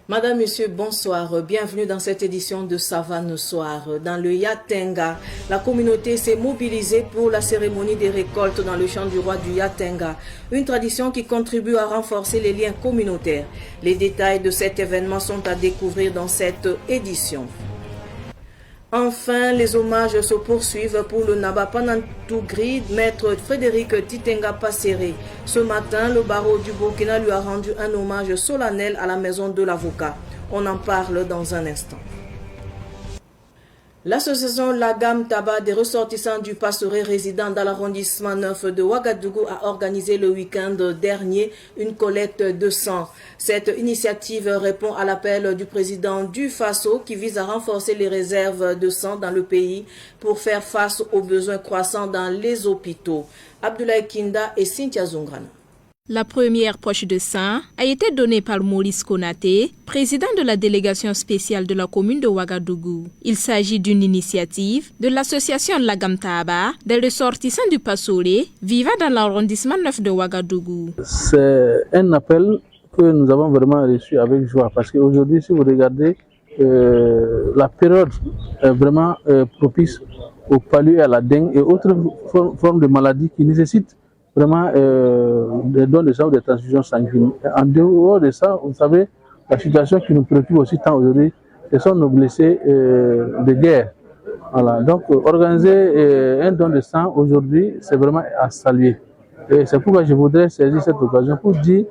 Madame, Monsieur, bonsoir. Bienvenue dans cette édition de Savane Soir. Dans le Yatenga, la communauté s'est mobilisée pour la cérémonie des récoltes dans le champ du roi du Yatenga, une tradition qui contribue à renforcer les liens communautaires. Les détails de cet événement sont à découvrir dans cette édition. Enfin, les hommages se poursuivent pour le Naba Panantougri, maître Frédéric Titenga Passéré. Ce matin, le barreau du Burkina lui a rendu un hommage solennel à la maison de l'avocat. On en parle dans un instant. L'association Lagam Taba des ressortissants du Passeré résidant dans l'arrondissement 9 de Ouagadougou a organisé le week-end dernier une collecte de sang. Cette initiative répond à l'appel du président du FASO qui vise à renforcer les réserves de sang dans le pays pour faire face aux besoins croissants dans les hôpitaux. Abdoulaye Kinda et Cynthia Zungrana. La première poche de sang a été donnée par Maurice Konaté, président de la délégation spéciale de la commune de Ouagadougou. Il s'agit d'une initiative de l'association Lagam Taba des ressortissants du Passoré vivant dans l'arrondissement 9 de Ouagadougou. C'est un appel que nous avons vraiment reçu avec joie parce qu'aujourd'hui, si vous regardez, la période est vraiment propice au palu, à la dengue et autres formes de maladies qui nécessitent vraiment des dons de sang ou des transfusions sanguines. En dehors de ça, vous savez, la situation qui nous préoccupe aussi tant aujourd'hui, ce sont nos blessés de guerre. Voilà. Donc, organiser un don de sang aujourd'hui, c'est vraiment à saluer. Et c'est pourquoi je voudrais saisir cette occasion pour dire,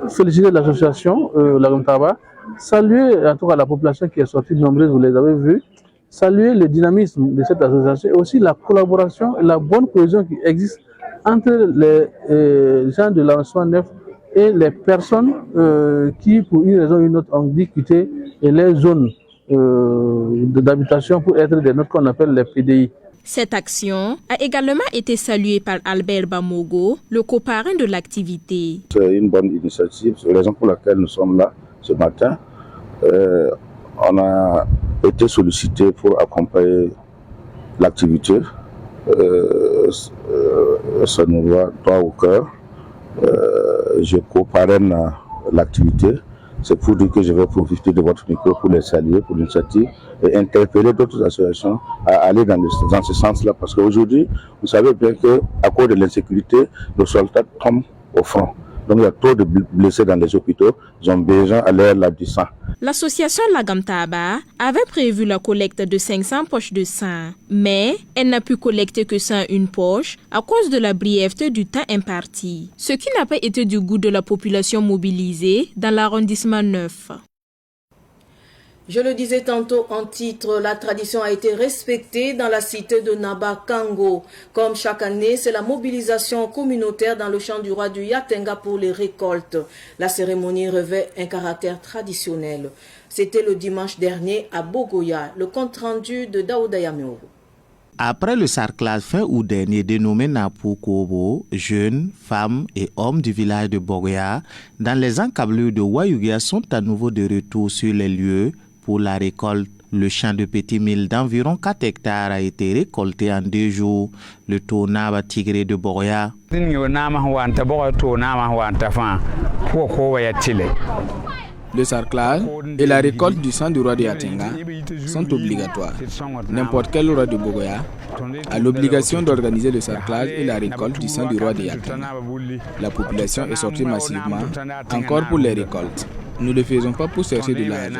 féliciter l'association Lagam Taba, saluer en tout cas la population qui est sortie nombreuse, vous les avez vus, saluer le dynamisme de cette association et aussi la collaboration et la bonne cohésion qui existe entre les gens de l'arrondissement 9 et les personnes qui, pour une raison ou une autre, ont dû quitter les zones d'habitation pour être des notes qu'on appelle les PDI. Cette action a également été saluée par Albert Bamogo, le coparrain de l'activité. C'est une bonne initiative, c'est la raison pour laquelle nous sommes là ce matin. On a été sollicité pour accompagner l'activité. Ça nous va droit au cœur. Je coparraine l'activité. C'est pour dire que je vais profiter de votre micro pour les saluer pour l'initiative et interpeller d'autres associations à aller dans ce sens-là. Parce qu'aujourd'hui, vous savez bien qu'à cause de l'insécurité, nos soldats tombent au front. Donc il y a trop de blessés dans les hôpitaux, ils ont besoin à l'air du sang. L'association Lagam Taba avait prévu la collecte de 500 poches de sang, mais elle n'a pu collecter que 101 poches à cause de la brièveté du temps imparti, ce qui n'a pas été du goût de la population mobilisée dans l'arrondissement 9. Je le disais tantôt en titre, la tradition a été respectée dans la cité de Naba Kango. Comme chaque année, c'est la mobilisation communautaire dans le champ du roi du Yatenga pour les récoltes. La cérémonie revêt un caractère traditionnel. C'était le dimanche dernier à Bogoya, le compte-rendu de Daouda Yameourou. Après le sarclage fin août dernier dénommé Napu Kobo, jeunes, femmes et hommes du village de Bogoya, dans les encablures de Wayugia sont à nouveau de retour sur les lieux pour la récolte. Le champ de Petit Mille d'environ 4 hectares a été récolté en 2 jours. Le Tonaba Tigré de Bogoya. Le sarclage et la récolte du sang du roi de Yatenga sont obligatoires. N'importe quel roi de Bogoya a l'obligation d'organiser le sarclage et la récolte du sang du roi de Yatenga. La population est sortie massivement, encore pour les récoltes. Nous ne le faisons pas pour chercher de l'argent.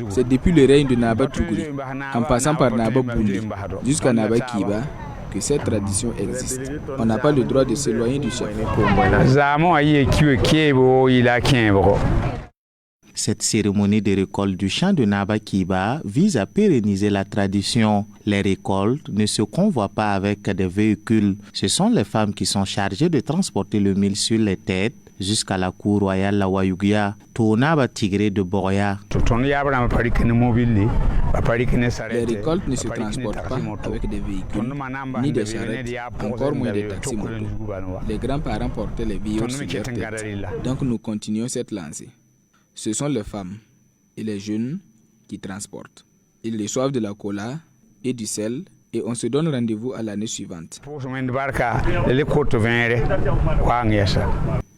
C'est depuis le règne de Naba Tougouri, en passant par Naba Boundi, jusqu'à Naba Kiba, que cette tradition existe. On n'a pas le droit de s'éloigner du chef. Cette cérémonie de récolte du champ de Naba Kiba vise à pérenniser la tradition. Les récoltes ne se convoient pas avec des véhicules. Ce sont les femmes qui sont chargées de transporter le mil sur les têtes jusqu'à la cour royale la Wayugia, Tonaba Tigré de Bogoya. Les récoltes ne se transportent pas avec des véhicules, ni des charrettes, encore moins des taxis-motos. Les grands-parents portaient les vieillards sur leur tête. Donc nous continuons cette lancée. Ce sont les femmes et les jeunes qui transportent. Ils reçoivent de la cola et du sel et on se donne rendez-vous à l'année suivante.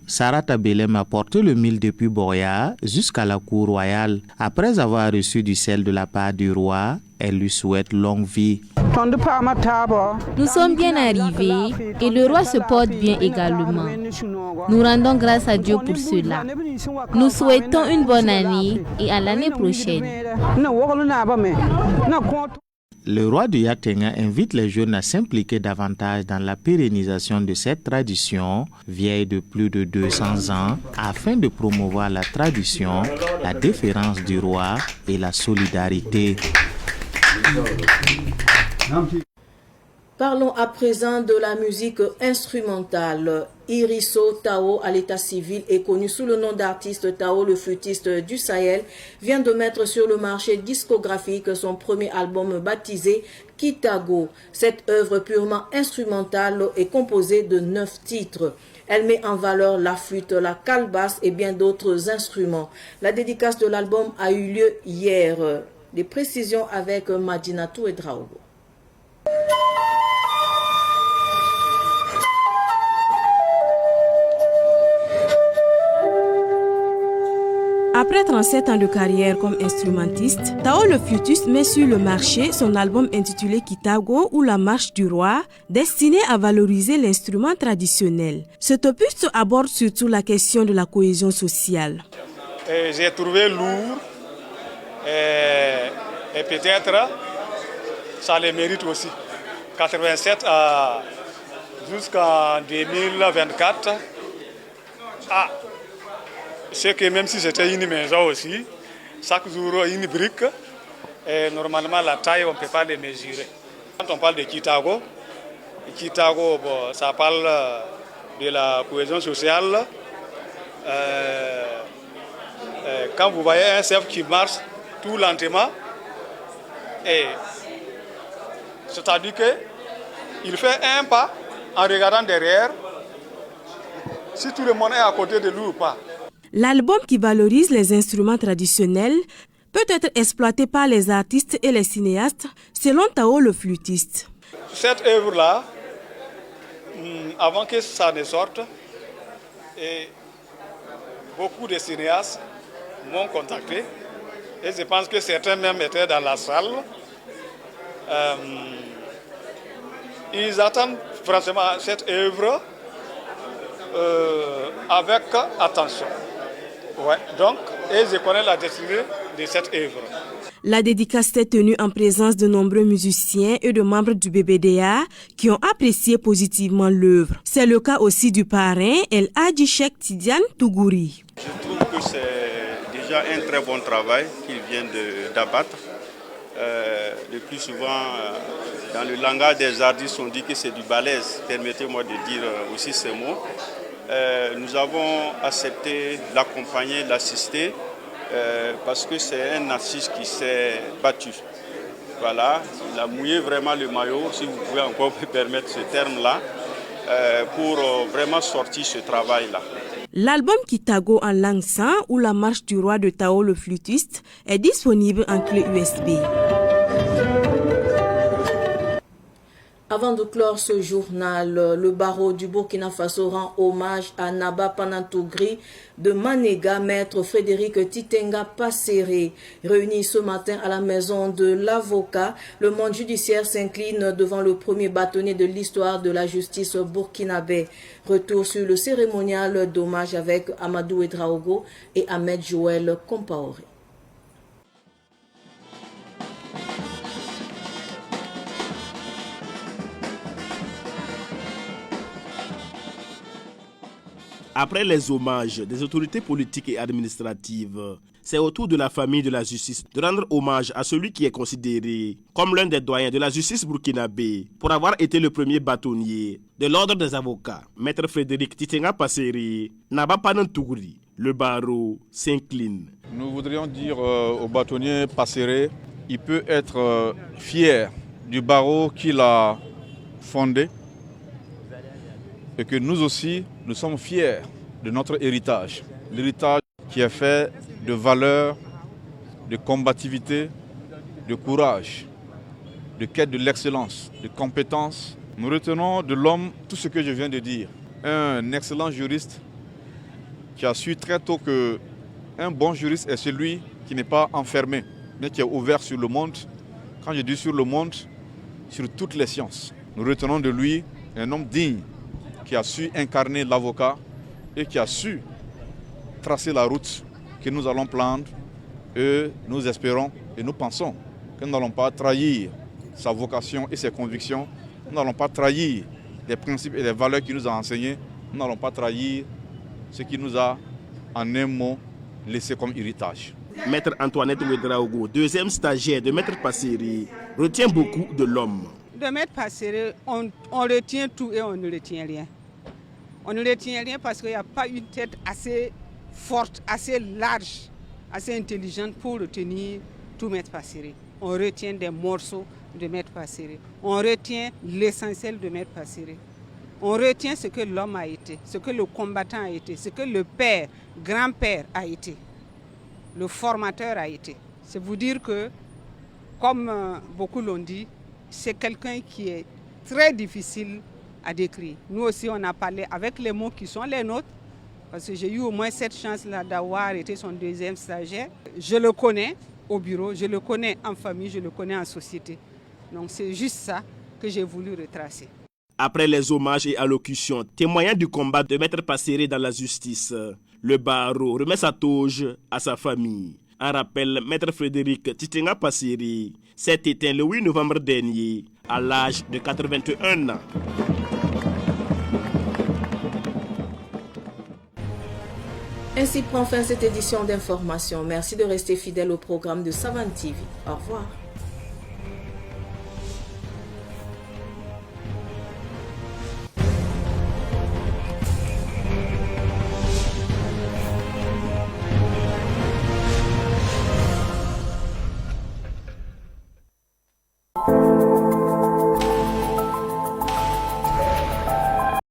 Sarata Belem a porté le mil depuis Boria jusqu'à la cour royale. Après avoir reçu du sel de la part du roi, elle lui souhaite longue vie. Nous sommes bien arrivés et le roi se porte bien également. Nous rendons grâce à Dieu pour cela. Nous souhaitons une bonne année et à l'année prochaine. Le roi du Yatenga invite les jeunes à s'impliquer davantage dans la pérennisation de cette tradition, vieille de plus de 200 ans, afin de promouvoir la tradition, la déférence du roi et la solidarité. Parlons à présent de la musique instrumentale. Irisso Tao, à l'état civil et connu sous le nom d'artiste Tao, le flûtiste du Sahel, vient de mettre sur le marché discographique son premier album baptisé Kitago. Cette œuvre purement instrumentale est composée de 9 titres. Elle met en valeur la flûte, la calebasse et bien d'autres instruments. La dédicace de l'album a eu lieu hier. Des précisions avec Madinatou et Draogo. Après 37 ans de carrière comme instrumentiste, Tao le flûtiste met sur le marché son album intitulé Kitago ou la marche du roi, destiné à valoriser l'instrument traditionnel. Cet opus aborde surtout la question de la cohésion sociale. J'ai trouvé lourd et peut-être ça le mérite aussi. 87 jusqu'en 2024. C'est que même si c'était une maison aussi, chaque jour une brique, et normalement la taille on ne peut pas les mesurer. Quand on parle de Kitago, bon, ça parle de la cohésion sociale. Quand vous voyez un chef qui marche tout lentement, c'est-à-dire qu'il fait un pas en regardant derrière, si tout le monde est à côté de lui ou pas. L'album qui valorise les instruments traditionnels peut être exploité par les artistes et les cinéastes, selon Tao le flûtiste. Cette œuvre-là, avant que ça ne sorte, beaucoup de cinéastes m'ont contacté et je pense que certains même étaient dans la salle. Ils attendent franchement cette œuvre avec attention. Ouais, donc, et je connais la destinée de cette œuvre. La dédicace s'est tenue en présence de nombreux musiciens et de membres du BBDA qui ont apprécié positivement l'œuvre. C'est le cas aussi du parrain El Hadji Cheikh Tidiane Tougouri. Je trouve que c'est déjà un très bon travail qu'il vient d'abattre. Le plus souvent, dans le langage des artistes, on dit que c'est du balèze. Permettez-moi de dire aussi ces mots. Nous avons accepté l'accompagner, l'assister, parce que c'est un artiste qui s'est battu. Voilà, il a mouillé vraiment le maillot, si vous pouvez encore me permettre ce terme-là, pour vraiment sortir ce travail-là. L'album Kitago en langue san ou la marche du roi de Tao le flûtiste est disponible en clé USB. Avant de clore ce journal, le barreau du Burkina Faso rend hommage à Naba Panantougri de Manega, maître Frédéric Titenga Passéré. Réuni ce matin à la maison de l'avocat, le monde judiciaire s'incline devant le premier bâtonnier de l'histoire de la justice burkinabé. Retour sur le cérémonial d'hommage avec Amadou Edraogo et Ahmed Joël Compaoré. Après les hommages des autorités politiques et administratives, c'est au tour de la famille de la justice de rendre hommage à celui qui est considéré comme l'un des doyens de la justice burkinabé pour avoir été le premier bâtonnier de l'ordre des avocats. Maître Frédéric Titenga Passéré, Naba Panantougri, le barreau s'incline. Nous voudrions dire au bâtonnier Passéré, il peut être fier du barreau qu'il a fondé et que nous aussi, nous sommes fiers de notre héritage. L'héritage qui est fait de valeurs, de combativité, de courage, de quête de l'excellence, de compétence. Nous retenons de l'homme tout ce que je viens de dire. Un excellent juriste, qui a su très tôt qu'un bon juriste est celui qui n'est pas enfermé, mais qui est ouvert sur le monde. Quand je dis sur le monde, sur toutes les sciences. Nous retenons de lui un homme digne qui a su incarner l'avocat et qui a su tracer la route que nous allons prendre. Et nous espérons et nous pensons que nous n'allons pas trahir sa vocation et ses convictions. Nous n'allons pas trahir les principes et les valeurs qu'il nous a enseignés. Nous n'allons pas trahir ce qu'il nous a, en un mot, laissé comme héritage. Maître Antoinette Ouedraogo, deuxième stagiaire de Maître Passeri, retient beaucoup de l'homme. De Maître Passeri, on retient tout et on ne retient rien. On ne retient rien parce qu'il n'y a pas une tête assez forte, assez large, assez intelligente pour retenir tout Maître Passeri. On retient des morceaux de Maître Passeri. On retient l'essentiel de Maître Passeri. On retient ce que l'homme a été, ce que le combattant a été, ce que le père, grand-père a été, le formateur a été. C'est vous dire que, comme beaucoup l'ont dit, c'est quelqu'un qui est très difficile à décrire. Nous aussi, on a parlé avec les mots qui sont les nôtres, parce que j'ai eu au moins cette chance-là d'avoir été son deuxième stagiaire. Je le connais au bureau, je le connais en famille, je le connais en société. Donc c'est juste ça que j'ai voulu retracer. Après les hommages et allocutions témoignant du combat de Maître Passeri dans la justice, le barreau remet sa toge à sa famille. En rappel, Maître Frédéric Titenga Passeri s'est éteint le 8 novembre dernier à l'âge de 81 ans. Ainsi prend fin cette édition d'information. Merci de rester fidèle au programme de Savane TV. Au revoir.